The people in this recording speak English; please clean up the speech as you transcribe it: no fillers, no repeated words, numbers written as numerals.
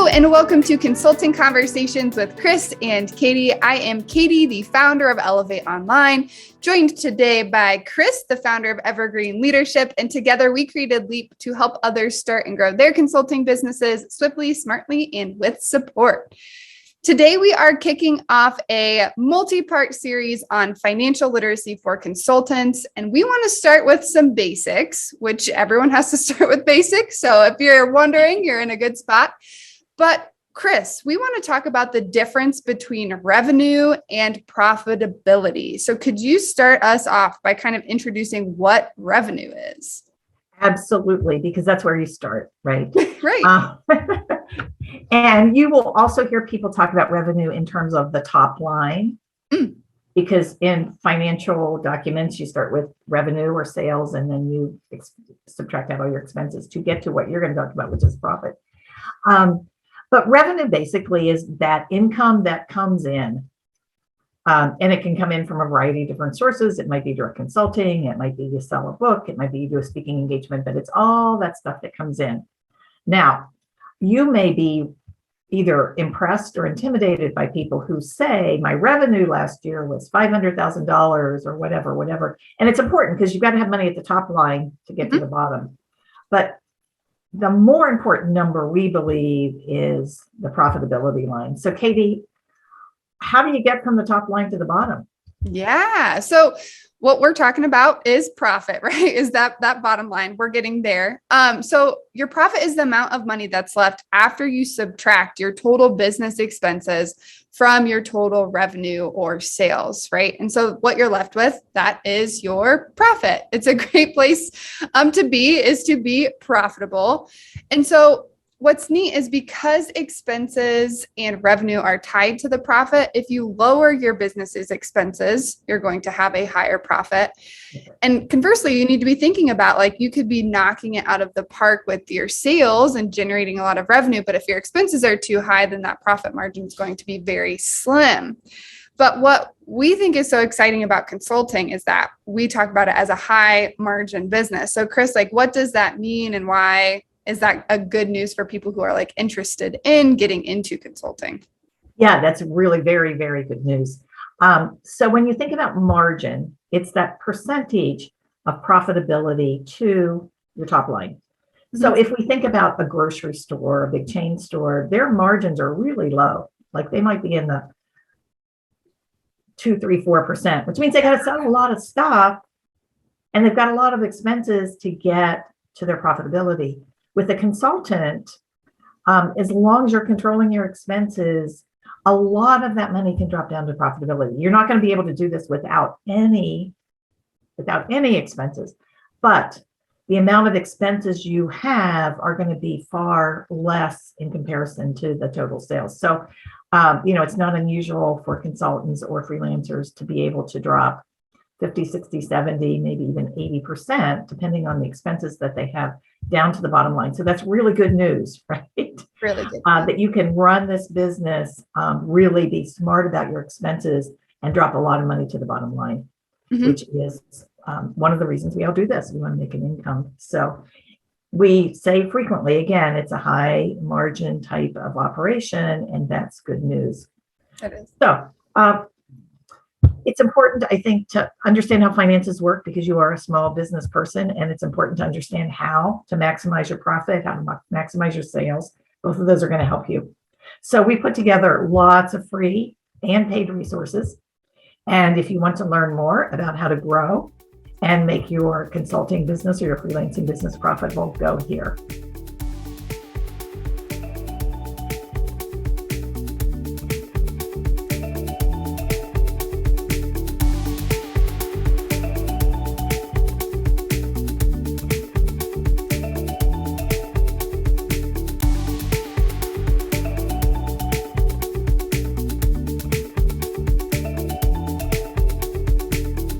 Hello and welcome to Consulting Conversations with Kris and Katie. I am Katie, the founder of Elevate Online, joined today by Kris, the founder of Evergreen Leadership, and together we created Leap to help others start and grow their consulting businesses swiftly, smartly, and with support. Today, we are kicking off a multi-part series on financial literacy for consultants, and we want to start with some basics, which everyone has to start with basics. So if you're wondering, you're in a good spot. But Kris, we want to talk about the difference between revenue and profitability. So could you start us off by kind of introducing what revenue is? Absolutely, because that's where you start, right? Right. And you will also hear people talk about revenue in terms of the top line, because in financial documents, you start with revenue or sales, and then you subtract out all your expenses to get to what you're going to talk about, which is profit. But revenue basically is that income that comes in. And it can come in from a variety of different sources. It might be direct consulting. It might be you sell a book. It might be you do a speaking engagement, but it's all that stuff that comes in. Now, you may be either impressed or intimidated by people who say, my revenue last year was $500,000 or whatever. And it's important because you've got to have money at the top line to get to the bottom. But the more important number, we believe, is the profitability line. So, Katie, how do you get from the top line to the bottom? Yeah. So what we're talking about is profit, right? Is that bottom line? We're getting there. So your profit is the amount of money that's left after you subtract your total business expenses from your total revenue or sales, right? And so what you're left with, that is your profit. It's a great place to be profitable. And so what's neat is because expenses and revenue are tied to the profit, if you lower your business's expenses, you're going to have a higher profit. And conversely, you need to be thinking about, like, you could be knocking it out of the park with your sales and generating a lot of revenue. But if your expenses are too high, then that profit margin is going to be very slim. But what we think is so exciting about consulting is that we talk about it as a high margin business. So Kris, like, what does that mean, and why is that a good news for people who are like interested in getting into consulting? Yeah, that's really very, very good news. So when you think about margin, it's that percentage of profitability to your top line. So if we think about a grocery store, a big chain store, their margins are really low. Like they might be in the 2, 3, 4%, which means they got to sell a lot of stuff and they've got a lot of expenses to get to their profitability. With a consultant, as long as you're controlling your expenses, a lot of that money can drop down to profitability. You're not going to be able to do this without any expenses, but the amount of expenses you have are going to be far less in comparison to the total sales. So, it's not unusual for consultants or freelancers to be able to drop 50, 60, 70, maybe even 80%, depending on the expenses that they have, down to the bottom line. So that's really good news, right? Really good. That you can run this business, really be smart about your expenses and drop a lot of money to the bottom line, which is one of the reasons we all do this. We want to make an income. So we say frequently, again, it's a high margin type of operation, and that's good news. That is. So, it's important, I think, to understand how finances work because you are a small business person, and it's important to understand how to maximize your profit, how to maximize your sales. Both of those are going to help you. So we put together lots of free and paid resources. And if you want to learn more about how to grow and make your consulting business or your freelancing business profitable, go here.